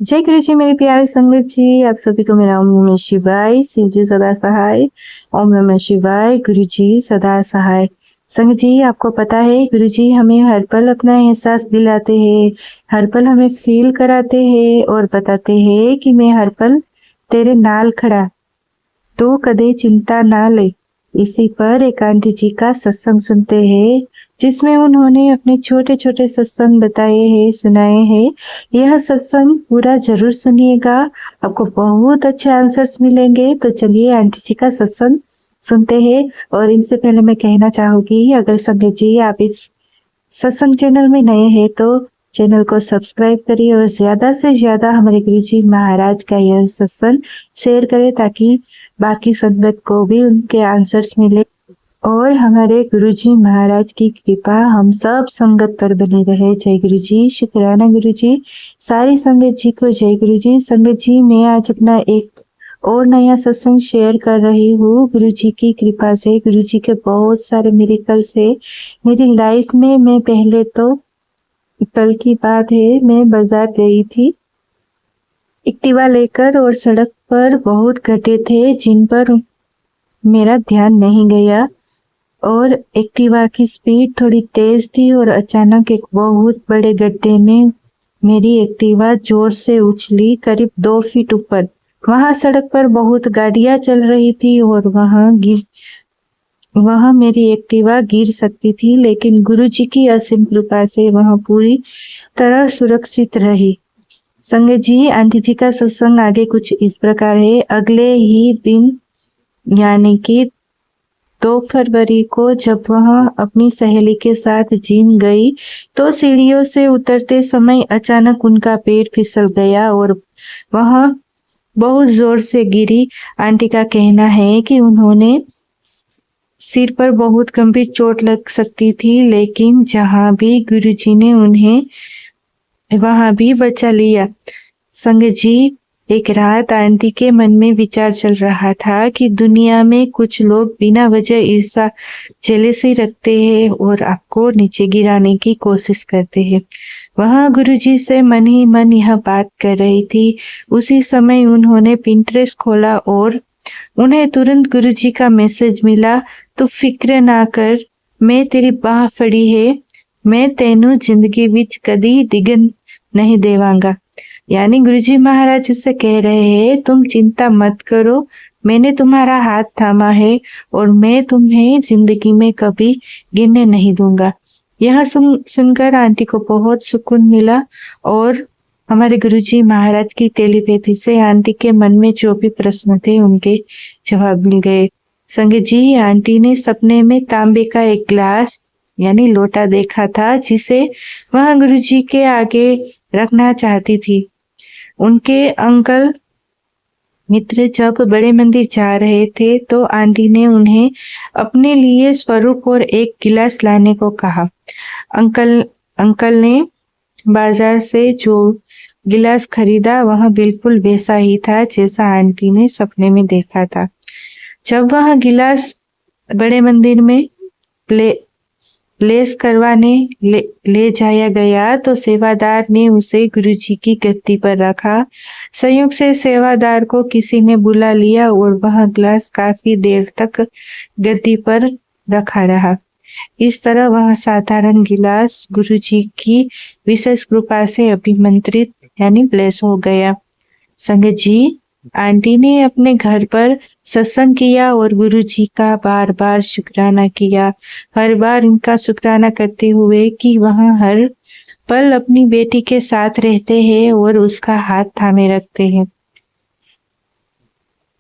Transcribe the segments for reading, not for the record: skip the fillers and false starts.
जय गुरु जी मेरे प्यारे संगत जी, आप सभी को मेरा ओम नमः शिवाय। शिव जी सदा सहाय। ओम नमः शिवाय। गुरु जी सदा सहाय। संगत जी, आपको पता है गुरु जी हमें हर पल अपना एहसास दिलाते हैं, हर पल हमें फील कराते हैं और बताते हैं कि मैं हर पल तेरे नाल खड़ा, तो कदे चिंता ना ले। इसी पर एक आंटी जी का सत्संग सुनते हैं, जिसमें उन्होंने अपने छोटे छोटे सत्संग बताए हैं, सुनाए हैं। यह सत्संग पूरा जरूर सुनिएगा, आपको बहुत अच्छे आंसर्स मिलेंगे। तो चलिए आंटी जी का सत्संग सुनते हैं। और इनसे पहले मैं कहना चाहूंगी, अगर संगत जी आप इस सत्संग चैनल में नए हैं तो चैनल को सब्सक्राइब करिए और ज्यादा से ज्यादा हमारे गुरुजी महाराज का यह सत्संग शेयर करें, ताकि बाकी संगत को भी उनके आंसर्स मिले और हमारे गुरुजी महाराज की कृपा हम सब संगत पर बनी रहे। जय गुरुजी। शुक्राना गुरुजी। सारी संगत जी को जय गुरुजी। संगत जी, मैं आज अपना एक और नया सत्संग शेयर कर रही हूँ। गुरुजी की कृपा से, गुरुजी के बहुत सारे मिरेकल से मेरी लाइफ में, मैं पहले तो कल की बात है, मैं बाजार गई थी एक्टिवा लेकर और सड़क पर बहुत गड्ढे थे जिन पर मेरा ध्यान नहीं गया और एक्टिवा की स्पीड थोड़ी तेज थी और अचानक एक बहुत बड़े गड्ढे में मेरी एक्टिवा जोर से उछली, करीब 2 फीट ऊपर। वहां सड़क पर बहुत गाड़ियां चल रही थी और वहां मेरी एक्टिवा गिर सकती थी, लेकिन गुरुजी की असीम कृपा से वहां पूरी तरह सुरक्षित रही। संगत जी, आंटी जी का सत्संग आगे कुछ इस प्रकार है। अगले ही दिन यानी कि 2 फरवरी को जब वह अपनी सहेली के साथ जिम गई तो सीढ़ियों से उतरते समय अचानक उनका पैर फिसल गया और वह बहुत जोर से गिरी। आंटी का कहना है कि उन्होंने सिर पर बहुत गंभीर चोट लग सकती थी, लेकिन जहां भी गुरुजी ने उन्हें वहां भी बचा लिया। संगत जी, एक रात आंटी के मन में विचार चल रहा था कि दुनिया में कुछ लोग बिना वजह ईर्ष्या, जेलसी रखते हैं और आपको नीचे गिराने की कोशिश करते हैं। वह गुरुजी से मन ही मन यह बात कर रही थी। उसी समय उन्होंने पिंटरेस्ट खोला और उन्हें तुरंत गुरुजी का मैसेज मिला, तो फिक्र ना कर, मैं तेरी बाह फड़ी है, मैं तेनू जिंदगी विच कदी डिगन नहीं देवांगा। यानी गुरुजी महाराज उससे कह रहे हैं, तुम चिंता मत करो, मैंने तुम्हारा हाथ थामा है और मैं तुम्हें जिंदगी में कभी गिरने नहीं दूंगा। यह सुनकर आंटी को बहुत सुकून मिला और हमारे गुरुजी महाराज की टेलीपैथी से आंटी के मन में जो भी प्रश्न थे उनके जवाब मिल गए। संगत जी, आंटी ने सपने में तांबे का एक ग्लास यानी लोटा देखा था, जिसे वह गुरुजी के आगे रखना चाहती थी। उनके अंकल मित्र जब बड़े मंदिर जा रहे थे तो आंटी ने उन्हें अपने लिए स्वरूप और एक गिलास लाने को कहा। अंकल ने बाजार से जो गिलास खरीदा वह बिल्कुल वैसा ही था जैसा आंटी ने सपने में देखा था। जब वह गिलास बड़े मंदिर में प्लेस करवाने ले जाया गया तो सेवादार ने उसे गुरुजी की गद्दी पर रखा। संयोग से सेवादार को किसी ने बुला लिया और वह ग्लास काफी देर तक गद्दी पर रखा रहा। इस तरह वह साधारण गिलास गुरुजी की विशेष कृपा से अभिमंत्रित यानी ब्लेस हो गया। संगत जी, आंटी ने अपने घर पर सत्संग किया और गुरुजी का बार बार शुक्राना किया, हर बार इनका शुक्राना करते हुए कि वह हर पल अपनी बेटी के साथ रहते हैं और उसका हाथ थामे रखते हैं।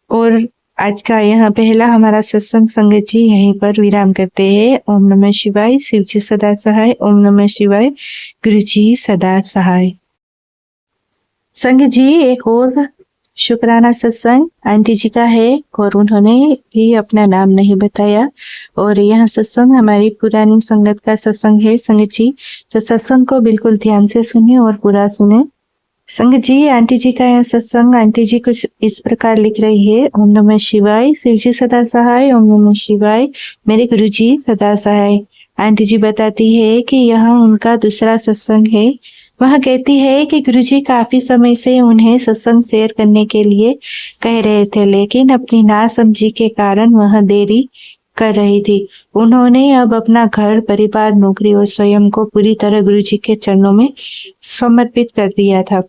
और आज का यह पहला हमारा सत्संग संगत जी यहीं पर विराम करते हैं। ओम नमः शिवाय। शिव जी सदा सहाय। ओम नमः शिवाय। गुरु जी सदा सहाय। संगत जी, एक और शुक्राना सत्संग आंटी जी का है और उन्होंने भी अपना नाम नहीं बताया और यह सत्संग हमारी पुरानी संगत का सत्संग है। संगत जी, तो सत्संग को बिल्कुल ध्यान से सुने और पूरा सुने। संगत जी, आंटी जी का यह सत्संग, आंटी जी कुछ इस प्रकार लिख रही है। ओम नमः शिवाय। शिव जी सदा सहाय। ओम नमः शिवाय। मेरे गुरु जी सदा सहाय। आंटी जी बताती है कि यह उनका दूसरा सत्संग है। वह कहती है कि गुरुजी काफी समय से उन्हें सत्संग शेयर करने के लिए कह रहे थे, लेकिन अपनी नासमझी के कारण वह देरी कर रही थी। उन्होंने अब अपना घर, परिवार, नौकरी और स्वयं को पूरी तरह गुरुजी के चरणों में समर्पित कर दिया था।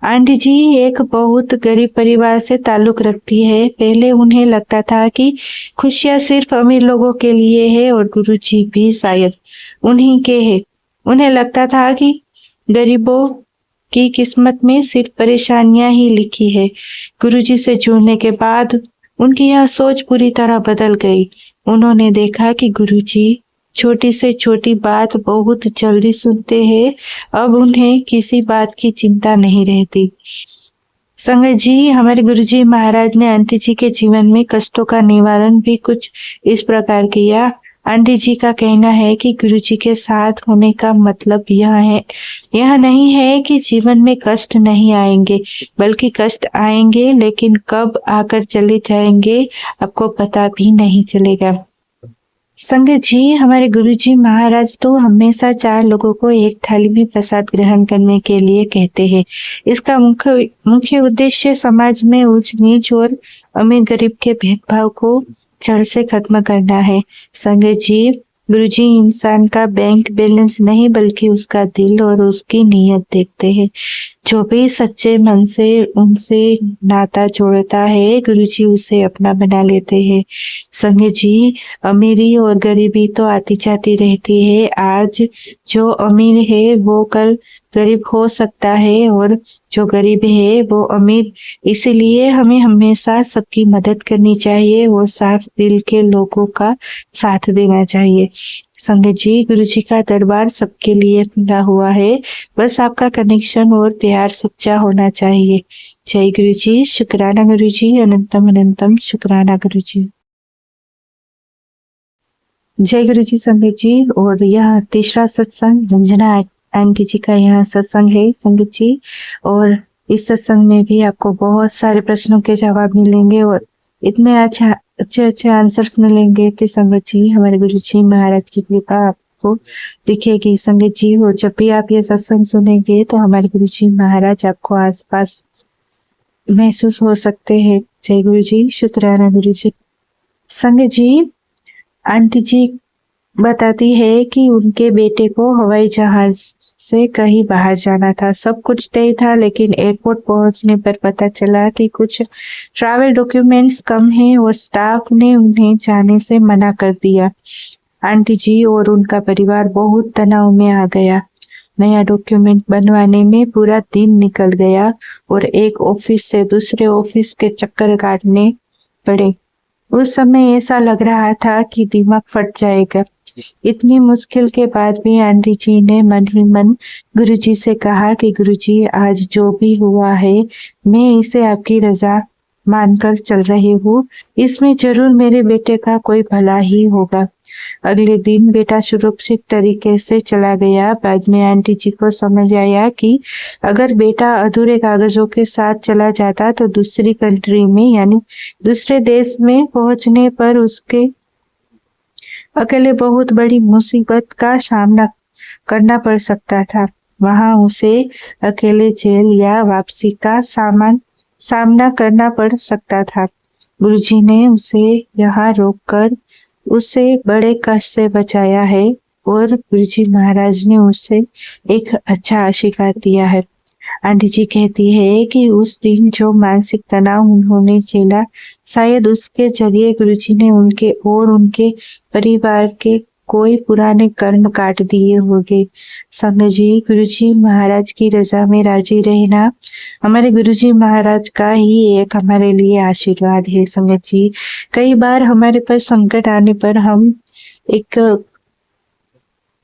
आंटी जी एक बहुत गरीब परिवार से ताल्लुक रखती है। पहले उन्हें लगता था कि खुशियां सिर्फ अमीर लोगों के लिए है और गुरुजी भी शायद उन्हीं के है। उन्हें लगता था कि गरीबों की किस्मत में सिर्फ परेशानियां ही लिखी है। गुरुजी से जुड़ने के बाद उनकी यह सोच पूरी तरह बदल गई। उन्होंने देखा कि गुरुजी छोटी से छोटी बात बहुत जल्दी सुनते हैं। अब उन्हें किसी बात की चिंता नहीं रहती। संगत जी, हमारे गुरुजी महाराज ने आंटी जी के जीवन में कष्टों का निवारण भी कुछ इस प्रकार किया। आंटी जी का कहना है कि गुरुजी के साथ होने का मतलब यह नहीं है कि जीवन में कष्ट नहीं आएंगे, बल्कि कष्ट आएंगे, लेकिन कब आकर चले जाएंगे आपको पता भी नहीं चलेगा। संगत जी, हमारे गुरुजी महाराज तो हमेशा 4 लोगों को एक थाली में प्रसाद ग्रहण करने के लिए कहते हैं। इसका मुख्य उद्देश्य समाज में ऊंच नीच और अमीर गरीब के भेदभाव को जड़ से खत्म करना है। संगत जी, गुरुजी इंसान का बैंक बैलेंस नहीं बल्कि उसका दिल और उसकी नीयत देखते हैं। जो भी सच्चे मन से उनसे नाता जोड़ता है, गुरुजी उसे अपना बना लेते हैं। संगत जी, अमीरी और गरीबी तो आती जाती रहती है। आज जो अमीर है वो कल गरीब हो सकता है और जो गरीब है वो अमीर। इसलिए हमें हमेशा सबकी मदद करनी चाहिए और साफ दिल के लोगों का साथ देना चाहिए। संगत जी, गुरुजी का दरबार सबके लिए खुला हुआ है। बस आपका कनेक्शन और प्यार सच्चा होना चाहिए। जय गुरुजी, शुक्राना गुरुजी, अनंतम अनंतम शुक्राना गुरुजी। जय गुरुजी संगत जी। और यह तीसरा सत्संग रंजना आंटी जी का यह सत्संग है संगत जी। और इस सत्संग में भी आपको बहुत सारे प्रश्नों के जवाब मिलेंगे और इतने अच्छे आंसर्स मिलेंगे कि संगत जी, हमारे गुरुजी महाराज की कृपा आपको दिखेगी। संगत जी, और जब भी आप ये सत्संग सुनेंगे तो हमारे गुरुजी महाराज आपको आसपास महसूस हो सकते हैं। जय गुरुजी, शुक्राना गुरुजी। संगत जी, आंटी जी बताती है कि उनके बेटे को हवाई जहाज से कहीं बाहर जाना था। सब कुछ तय था, लेकिन एयरपोर्ट पहुंचने पर पता चला कि कुछ ट्रैवल डॉक्यूमेंट्स कम हैं और स्टाफ ने उन्हें जाने से मना कर दिया। आंटी जी और उनका परिवार बहुत तनाव में आ गया। नया डॉक्यूमेंट बनवाने में पूरा दिन निकल गया और एक ऑफिस से दूसरे ऑफिस के चक्कर काटने पड़े। उस समय ऐसा लग रहा था कि दिमाग फट जाएगा। इतनी मुश्किल के बाद भी आंटी जी ने मन ही मन गुरुजी से कहा कि गुरुजी, आज जो भी हुआ है मैं इसे आपकी रजा मानकर चल रही हूँ। इसमें जरूर मेरे बेटे का कोई भला ही होगा। अगले दिन बेटा सुरक्षित तरीके से चला गया। बाद में आंटी जी को समझ आया कि अगर बेटा अधूरे कागजों के साथ चला जाता तो दूसरी कंट्री में यानी दूसरे देश में पहुंचने पर उसके अकेले बहुत बड़ी मुसीबत का सामना करना पड़ सकता था। वहां उसे अकेले जेल या वापसी का सामना करना पड़ सकता था। गुरुजी ने उसे यहाँ रोककर उसे बड़े कष्ट से बचाया है और गुरुजी महाराज ने उसे एक अच्छा आशीर्वाद दिया है। आंटी जी कहती है कि उस दिन जो मानसिक तनाव उन्होंने झेला, शायद उसके जरिए गुरुजी ने उनके और उनके परिवार के कोई पुराने कर्म काट दिए होंगे। संगत जी, गुरुजी महाराज की रजा में राजी रहना हमारे गुरुजी महाराज का ही एक हमारे लिए आशीर्वाद है। संगत जी, कई बार हमारे पर संकट आने पर हम एक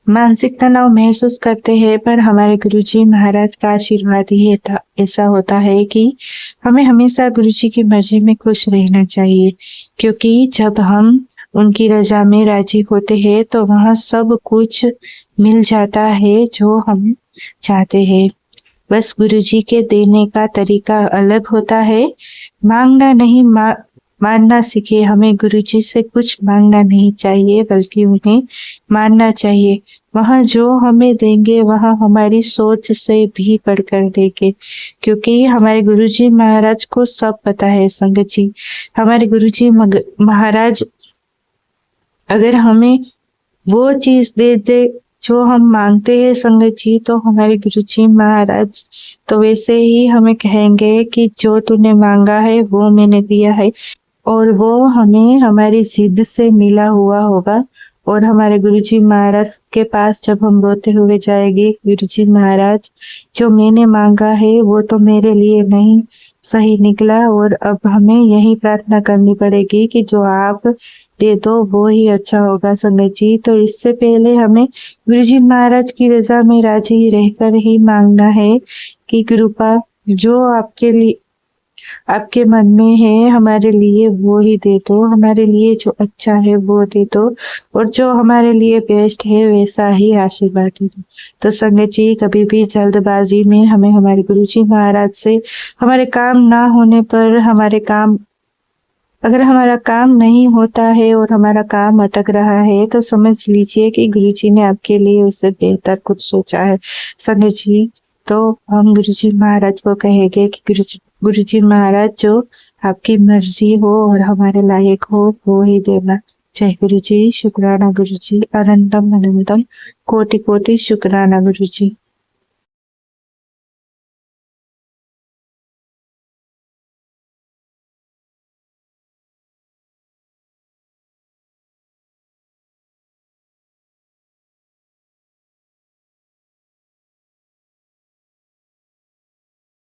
मानसिक तनाव महसूस करते हैं, पर हमारे गुरुजी महाराज का आशीर्वाद ही ऐसा होता है कि हमें हमेशा गुरुजी की मर्जी में खुश रहना चाहिए, क्योंकि जब हम उनकी रजा में राजी होते हैं तो वहाँ सब कुछ मिल जाता है जो हम चाहते हैं। बस गुरुजी के देने का तरीका अलग होता है। मांगना नहीं मानना सीखे। हमें गुरुजी से कुछ मांगना नहीं चाहिए, बल्कि उन्हें मानना चाहिए। वह जो हमें देंगे वह हमारी सोच से भी बढ़कर देंगे, क्योंकि हमारे गुरुजी महाराज को सब पता है संगत जी। हमारे गुरुजी महाराज अगर हमें वो चीज दे दे जो हम मांगते हैं संगत जी, तो हमारे गुरुजी महाराज तो वैसे ही हमें कहेंगे कि जो तूने मांगा है वो मैंने दिया है, और वो हमें हमारी जिद से मिला हुआ होगा। और हमारे गुरुजी महाराज के पास जब हम रोते हुए जाएंगे, गुरुजी महाराज जो मैंने मांगा है वो तो मेरे लिए नहीं सही निकला, और अब हमें यही प्रार्थना करनी पड़ेगी कि जो आप दे दो वो ही अच्छा होगा संगत जी। तो इससे पहले हमें गुरुजी महाराज की रजा में राजी रहकर ही मांगना है कि कृपा जो आपके लिए आपके मन में है हमारे लिए वो ही दे दो, हमारे लिए जो अच्छा है वो दे दो, और जो हमारे लिए बेस्ट है वैसा ही आशीर्वाद दे दो। तो संगत जी, कभी भी जल्दबाजी में हमें हमारे गुरुजी महाराज से हमारे काम ना होने पर अगर हमारा काम नहीं होता है और हमारा काम अटक रहा है, तो समझ लीजिए कि गुरुजी ने आपके लिए उससे बेहतर कुछ सोचा है संगत जी। तो हम गुरुजी महाराज को कहेंगे कि गुरुजी महाराज जो आपकी मर्जी हो और हमारे लायक हो वो ही देना। जय गुरुजी, शुक्राना गुरुजी, अनंतम अनंतम कोटि कोटि शुक्राना गुरुजी।